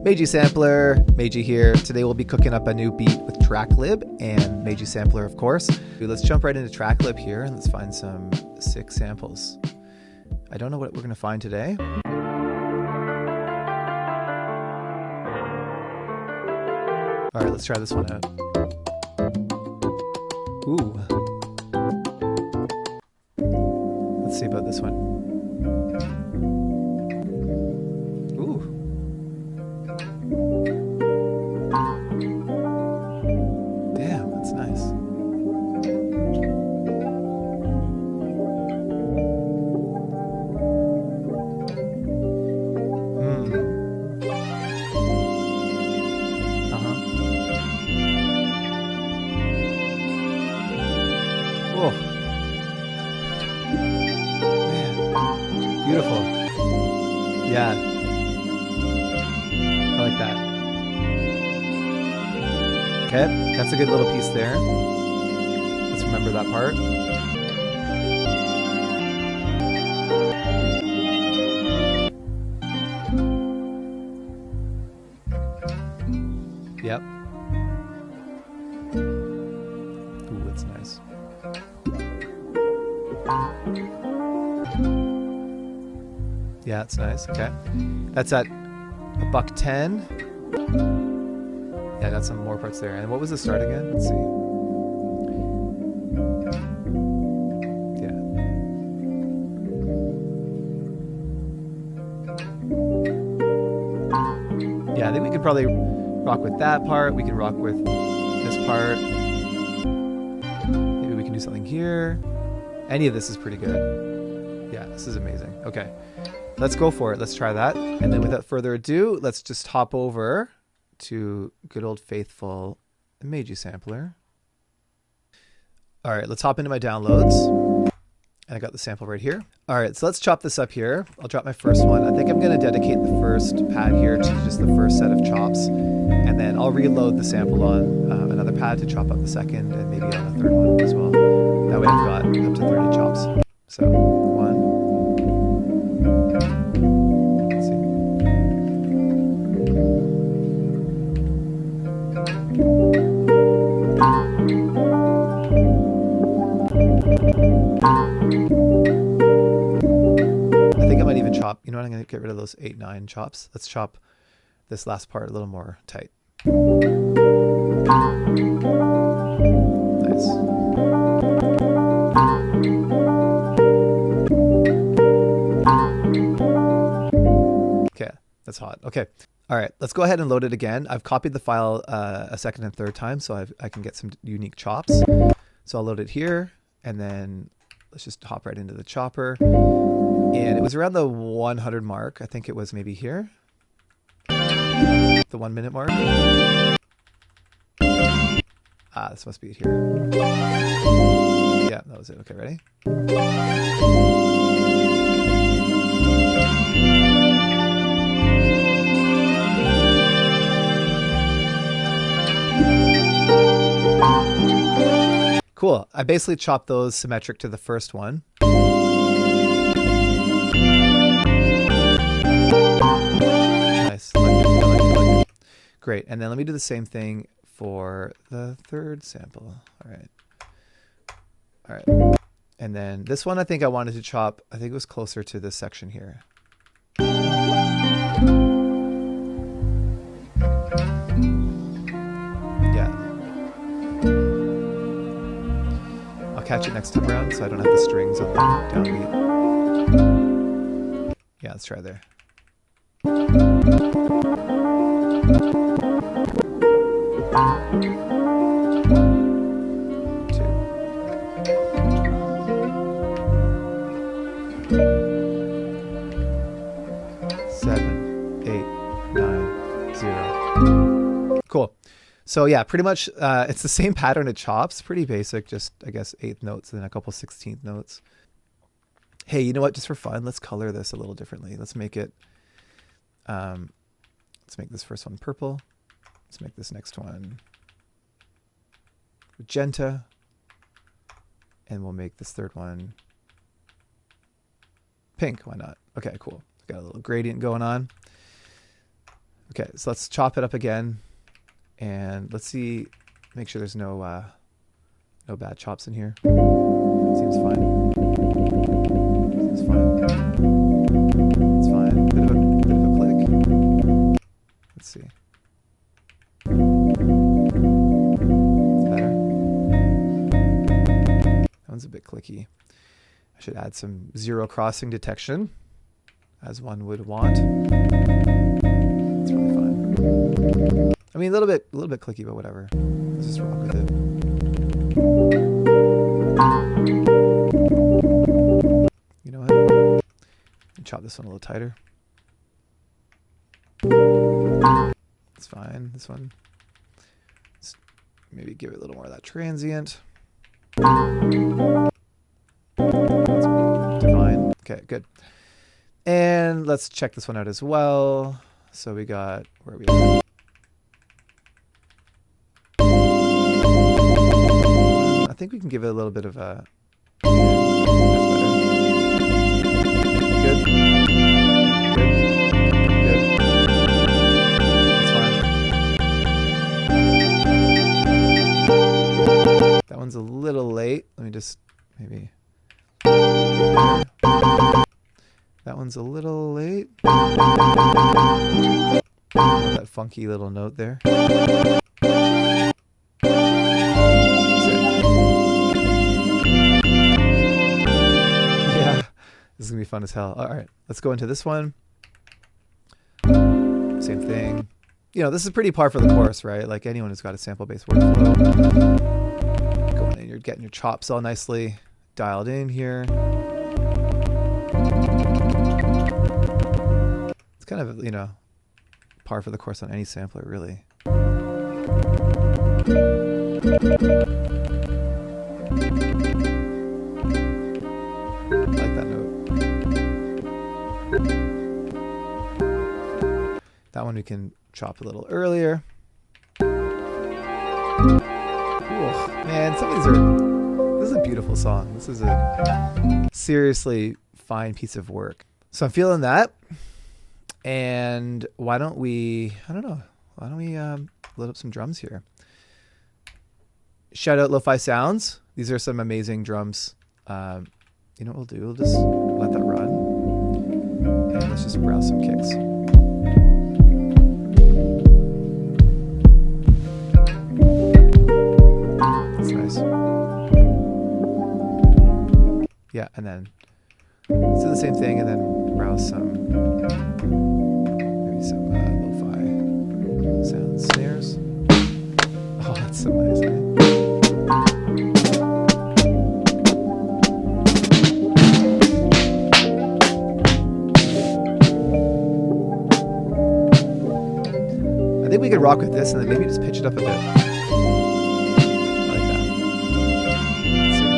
Meiji Sampler, Meiji here. Today we'll be cooking up a new beat with Tracklib and Meiji Sampler, of course. Let's jump right into Tracklib here and let's find some sick samples. I don't know what we're going to find today. All right, let's try this one out. Ooh. Let's see about this one. Ooh. Damn, that's nice. Whoa. Man, beautiful. Yeah. I like that. Okay, that's a good little piece there. Let's remember that part. Yep. Ooh, that's nice. Yeah, it's nice. Okay, that's at $110. Yeah, got some more parts there. And what was the start again? Let's see. Yeah. Yeah, I think we could probably rock with that part. We can rock with this part. Maybe we can do something here. Any of this is pretty good. Yeah, this is amazing. Okay, let's go for it. Let's try that. And then without further ado, let's just hop over to good old faithful Meiji Sampler. All right, let's hop into my downloads. And I got the sample right here. All right, so let's chop this up here. I'll drop my first one. I think I'm going to dedicate the first pad here to just the first set of chops. And then I'll reload the sample on another pad to chop up the second and maybe on a third one as well. That way I've got up to 30 chops. So, one. Let's see. I think I might even chop, you know what, I'm going to get rid of those 8, 9 chops. Let's chop this last part a little more tight. Nice. Okay, that's hot. Okay. All right, let's go ahead and load it again. I've copied the file a second and third time so I can get some unique chops. So I'll load it here and then let's just hop right into the chopper. And it was around the 100 mark. I think it was maybe here. The 1 minute mark. Ah, this must be it here. Yeah, that was it. Okay, ready? Cool. I basically chopped those symmetric to the first one. Nice. I like it. I like it. I like it. Great. And then let me do the same thing for the third sample. All right. All right. And then this one I think I wanted to chop. I think it was closer to this section here. Catch it next time around so I don't have the strings on the downbeat. Yeah, let's try there. 2. Seven, 8, 9, 0. Cool. So yeah, pretty much it's the same pattern of chops, pretty basic, just I guess 8th notes and then a couple 16th notes. Hey, you know what? Just for fun, let's color this a little differently. Let's make it, let's make this first one purple. Let's make this next one magenta. And we'll make this third one pink. Why not? Okay, cool. Got a little gradient going on. Okay, so let's chop it up again, and let's see, make sure there's no bad chops in here. Seems fine. Seems fine. It's fine. Bit of a click. Let's see. It's better. That one's a bit clicky. I should add some zero crossing detection, as one would want. It's really fine. I mean, a little bit clicky, but whatever. Let's just rock with it. You know what? Chop this one a little tighter. It's fine. This one, let's maybe give it a little more of that transient. Divine. Okay, good. And let's check this one out as well. So we got, where are we at? I think we can give it a little bit of a, that's better. Good. Good. Good. That's fine. That one's a little late. Let me just maybe. That one's a little late. That funky little note there. Yeah, this is gonna be fun as hell. All right, let's go into this one. Same thing. You know, this is pretty par for the course, right? Like anyone who's got a sample-based workflow. Going in, you're getting your chops all nicely dialed in here. It's kind of, you know, par for the course on any sampler, really. I like that note. That one we can chop a little earlier. Ooh, man, some of these are, this is a beautiful song. This is a seriously fine piece of work. So I'm feeling that. And why don't we, I don't know, why don't we load up some drums here? Shout out LofiSounds. These are some amazing drums. You know what we'll do? We'll just let that run. And let's just browse some kicks. That's nice. Yeah, and then let's do the same thing and then browse some, maybe some lo-fi sound snares. Oh, that's so nice, eh? I think we could rock with this and then maybe just pitch it up a bit. Like that. Let's see.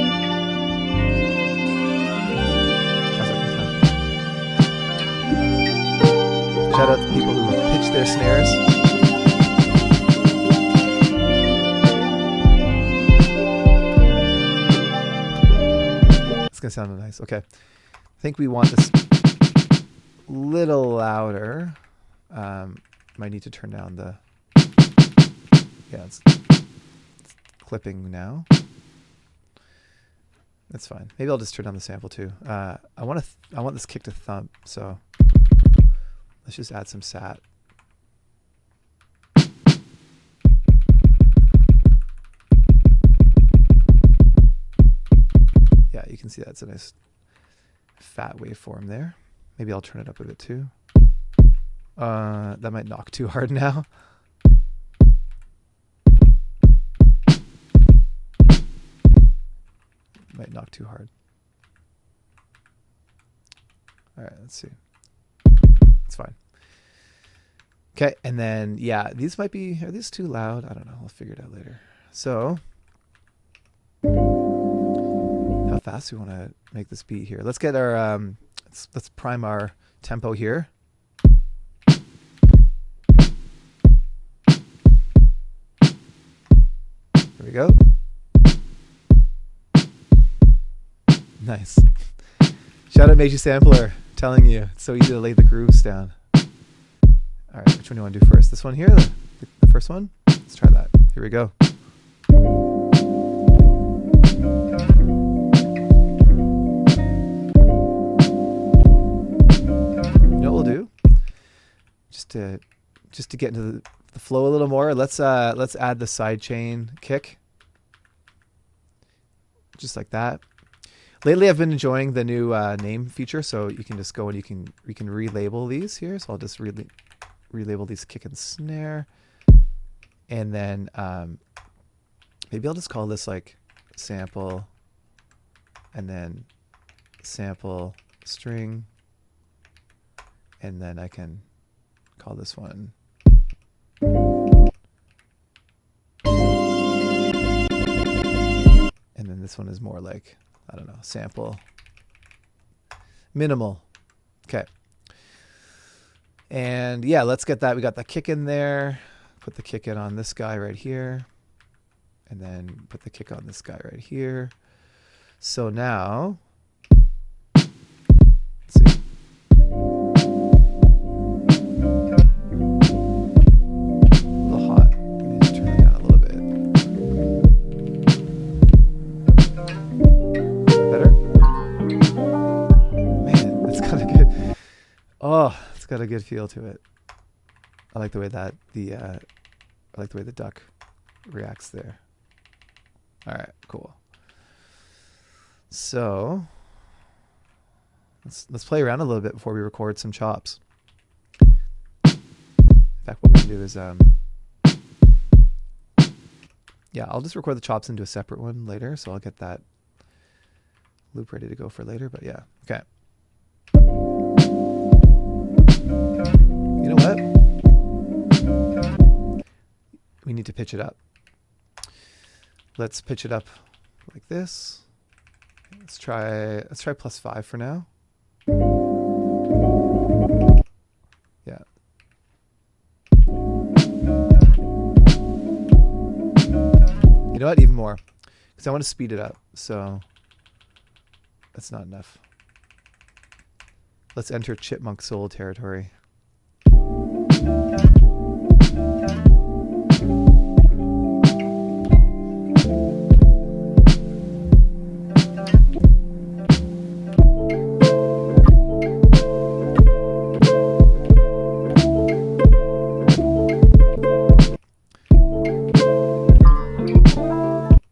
How's that sound? Shout out to people who pitch their snares. It's gonna sound nice. Okay. I think we want this a little louder. Might need to turn down the, yeah, it's clipping now. That's fine. Maybe I'll just turn down the sample too. I want this kick to thump, so let's just add some sat. Yeah, you can see that's a nice fat waveform there. Maybe I'll turn it up a bit too. That might knock too hard now. Might knock too hard. All right, let's see. It's fine. Okay, and then, yeah, these might be, are these too loud? I don't know. I'll figure it out later. So, how fast do we want to make this beat here? Let's get our, let's prime our tempo here. There we go. Nice. Shout out Meiji Sampler, telling you it's so easy to lay the grooves down. All right, which one do you want to do first? This one here, the first one? Let's try that. Here we go. You know what we'll do? Just to get into the flow a little more, let's add the sidechain kick. Just like that. Lately, I've been enjoying the new name feature, so you can just go and you can relabel these here. So I'll just relabel these kick and snare, and then maybe I'll just call this like sample, and then sample string, and then I can call this one and then this one is more like, I don't know, sample minimal. Okay. And yeah, let's get that. We got the kick in there. Put the kick in on this guy right here. And then put the kick on this guy right here. So now, let's see. A little hot. I need to turn it down a little bit. Better? Man, it's got a good, oh, it's got a good feel to it. I like the way that I like the way the duck reacts there. All right, cool. So let's play around a little bit before we record some chops. In fact, what we can do is yeah, I'll just record the chops into a separate one later, so I'll get that loop ready to go for later. But yeah, okay. You know what? We need to pitch it up. Let's pitch it up like this. Let's try +5 for now. Yeah. You know what? Even more, because I want to speed it up. So that's not enough. Let's enter chipmunk soul territory.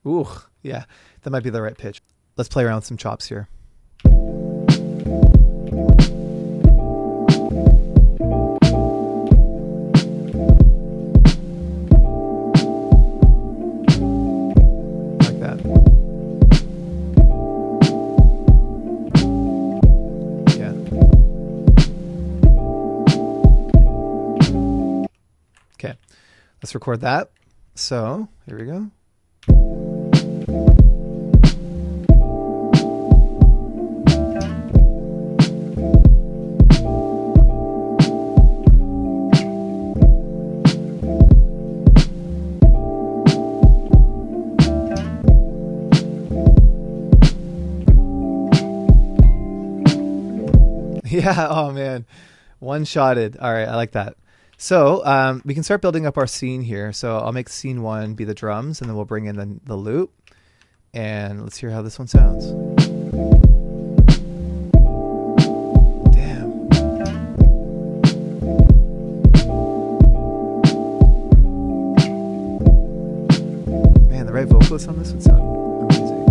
Ooh, yeah, that might be the right pitch. Let's play around with some chops here. Like that. Yeah. Okay, let's record that. So, here we go. Yeah, oh man, one-shotted. All right, I like that. So we can start building up our scene here. So I'll make scene 1 be the drums, and then we'll bring in the loop. And let's hear how this one sounds. Damn. Man, the right vocalist on this would sound amazing.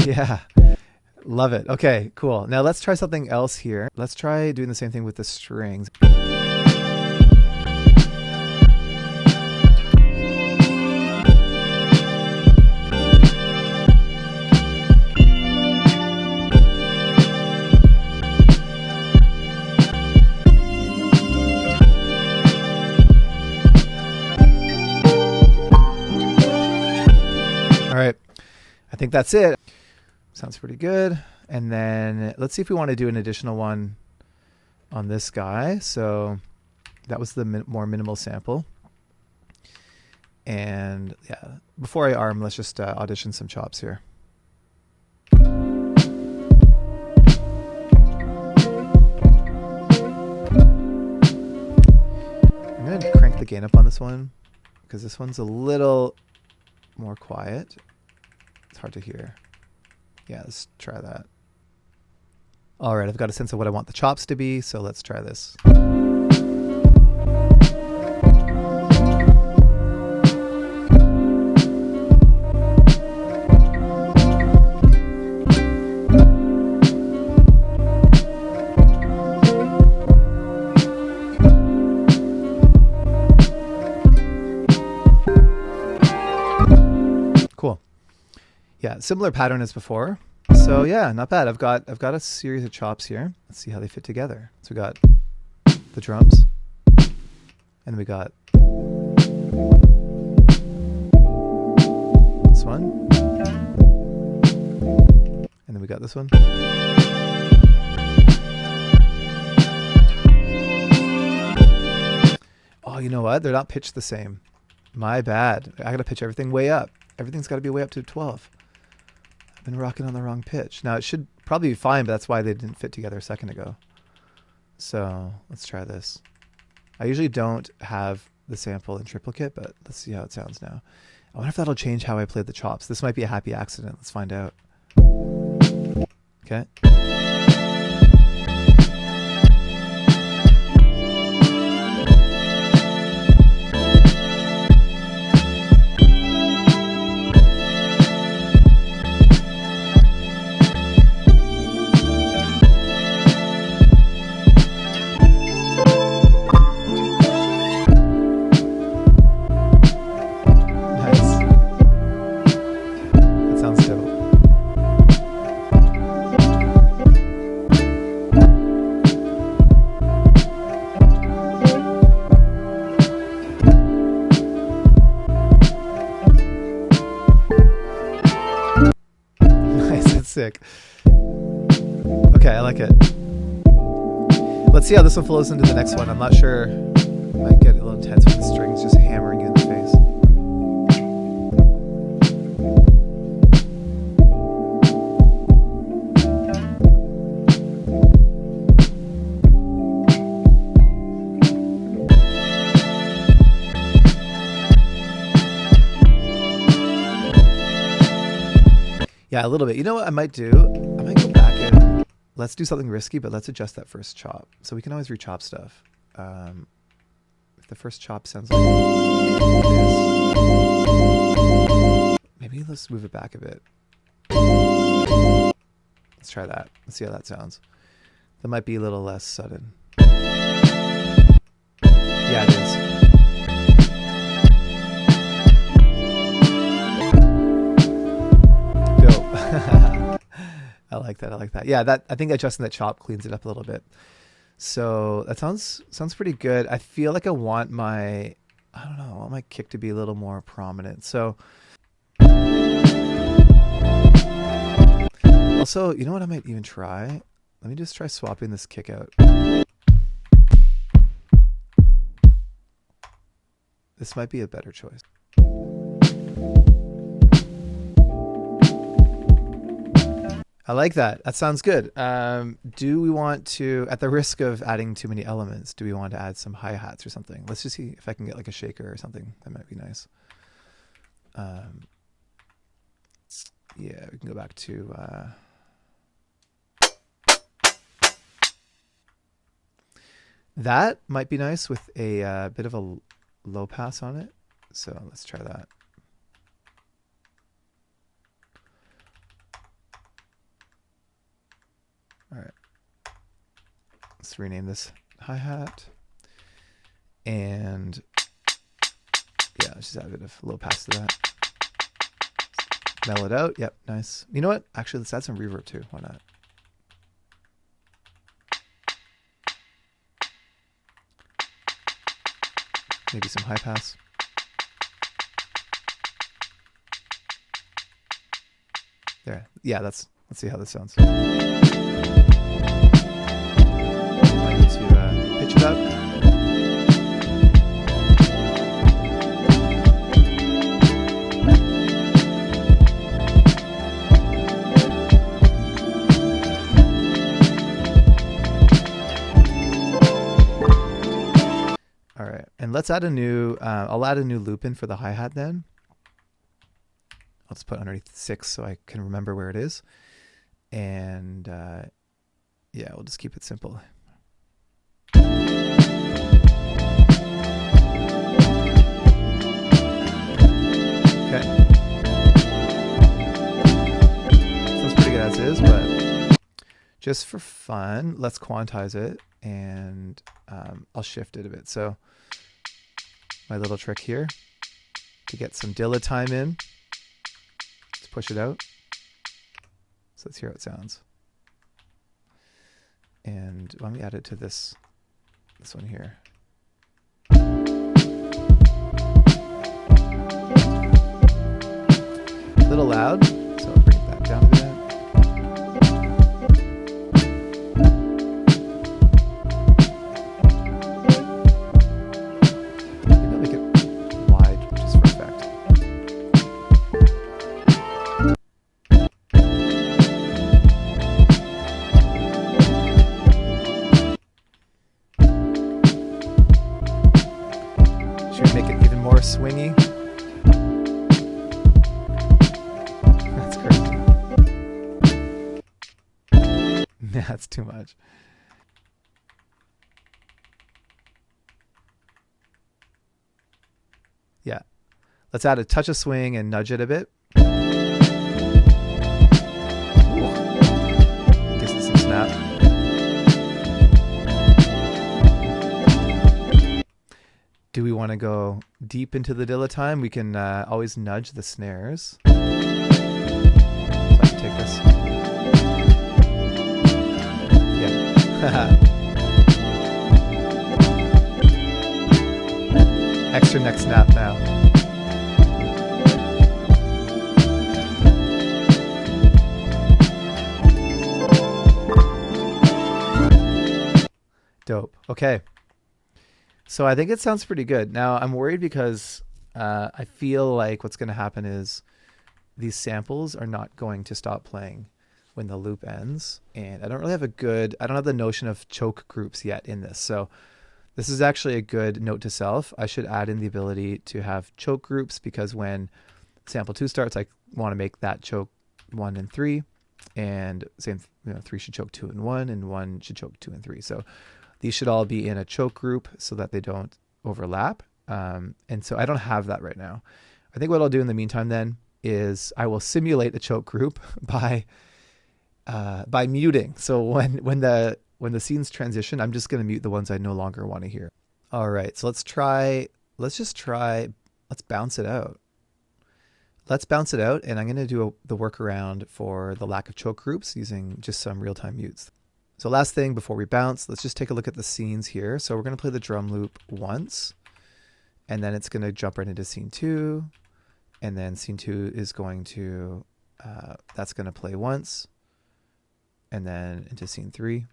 Yeah, love it. Okay, cool. Now let's try something else here. Let's try doing the same thing with the strings. All right, I think that's it. Sounds pretty good. And then let's see if we want to do an additional one on this guy. So that was the more minimal sample. And yeah, before I arm, let's just audition some chops here. gain up on this one because this one's a little more quiet. It's hard to hear. Yeah, let's try that. All right, I've got a sense of what I want the chops to be, so let's try this. Cool. Yeah, similar pattern as before. So yeah, not bad. I've got a series of chops here. Let's see how they fit together. So we got the drums, and we got this one, and then we got this one. Oh, you know what? They're not pitched the same. My bad. I gotta pitch everything way up. Everything's got to be way up to 12. I've been rocking on the wrong pitch. Now it should probably be fine, but that's why they didn't fit together a second ago. So let's try this. I usually don't have the sample in triplicate, but let's see how it sounds now. I wonder if that'll change how I played the chops. This might be a happy accident. Let's find out. Okay. Sick. Okay, I like it. Let's see how this one flows into the next one. I'm not sure. It might get a little intense with the strings just hammering you in the face. Yeah, a little bit. You know what I might do? I might go back and let's do something risky, but let's adjust that first chop. So we can always re-chop stuff. If the first chop sounds like this, maybe let's move it back a bit. Let's try that. Let's see how that sounds. That might be a little less sudden. Yeah, it is. I like that. I like that. Yeah, I think adjusting that chop cleans it up a little bit. So that sounds pretty good. I feel like I want my kick to be a little more prominent. So also, you know what I might even try? Let me just try swapping this kick out. This might be a better choice. I like that. That sounds good. Do we want to, at the risk of adding too many elements, do we want to add some hi-hats or something? Let's just see if I can get like a shaker or something. That might be nice. Yeah, we can go back to... that might be nice with a bit of a low pass on it. So let's try that. All right, let's rename this hi-hat, and yeah, let's just add a bit of low pass to that. Mellow it out. Yep, nice. You know what? Actually, let's add some reverb too. Why not? Maybe some high pass. There. Yeah, let's see how this sounds. I need to pitch it up. And let's add a new, I'll add a new loop in for the hi-hat then. I'll just put underneath 6 so I can remember where it is. And yeah, we'll just keep it simple. Okay. Sounds pretty good as is, but just for fun, let's quantize it, and I'll shift it a bit. So my little trick here to get some Dilla time in. Let's push it out. So let's hear how it sounds. And let me add it to this one here. A little loud, so I'll bring that down a bit. Maybe I'll make it wide just for effect. Should we make it even more swingy? That's too much. Yeah. Let's add a touch of swing and nudge it a bit. Gives it some snap. Do we want to go deep into the Dilla time? We can always nudge the snares. So I can take this. Extra neck snap now. Dope. Okay. So I think it sounds pretty good. Now I'm worried because I feel like what's going to happen is these samples are not going to stop playing when the loop ends, and I don't really have I don't have the notion of choke groups yet in this. So this is actually a good note to self. I should add in the ability to have choke groups, because when sample 2 starts, I want to make that choke 1 and 3, and same, 3 should choke 2 and 1, and 1 should choke 2 and 3. So these should all be in a choke group so that they don't overlap. And so I don't have that right now. I think what I'll do in the meantime then is I will simulate a choke group by muting. So when the scenes transition, I'm just going to mute the ones I no longer want to hear. All right, so let's bounce it out. Let's bounce it out, and I'm going to do the workaround for the lack of choke groups using just some real-time mutes. So last thing before we bounce, let's just take a look at the scenes here. So we're going to play the drum loop once, and then it's going to jump right into scene 2, and then scene 2 is going to, that's going to play once, and then into scene 3,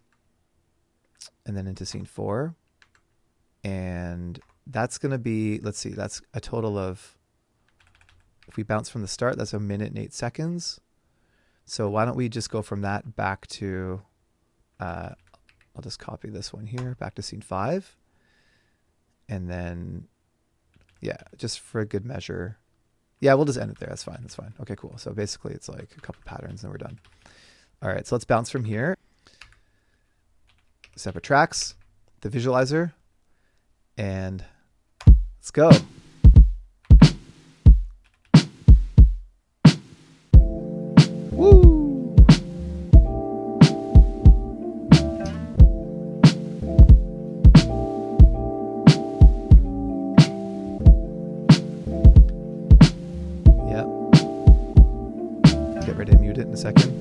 and then into scene 4. And that's going to be, let's see, that's a total of, if we bounce from the start, that's 1 minute and 8 seconds. So why don't we just go from that back to, I'll just copy this one here, back to scene 5. And then, yeah, just for a good measure. Yeah, we'll just end it there. That's fine. That's fine. Okay, cool. So basically it's like a couple patterns and we're done. All right, so let's bounce from here. Separate tracks, the visualizer, and let's go. Woo! Yep. Get ready to mute it in a second.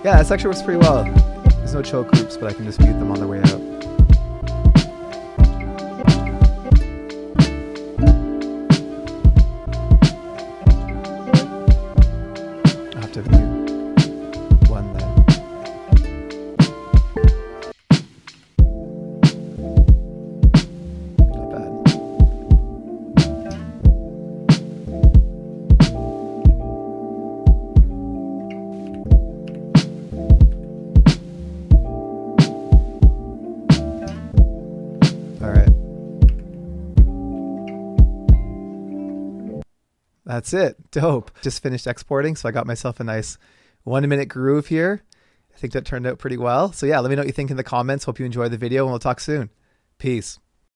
Yeah, this actually works pretty well. There's no choke groups, but I can just mute them on the way out. That's it. Dope. Just finished exporting, so I got myself a nice 1-minute groove here. I think that turned out pretty well. So yeah, let me know what you think in the comments. Hope you enjoyed the video, and we'll talk soon. Peace.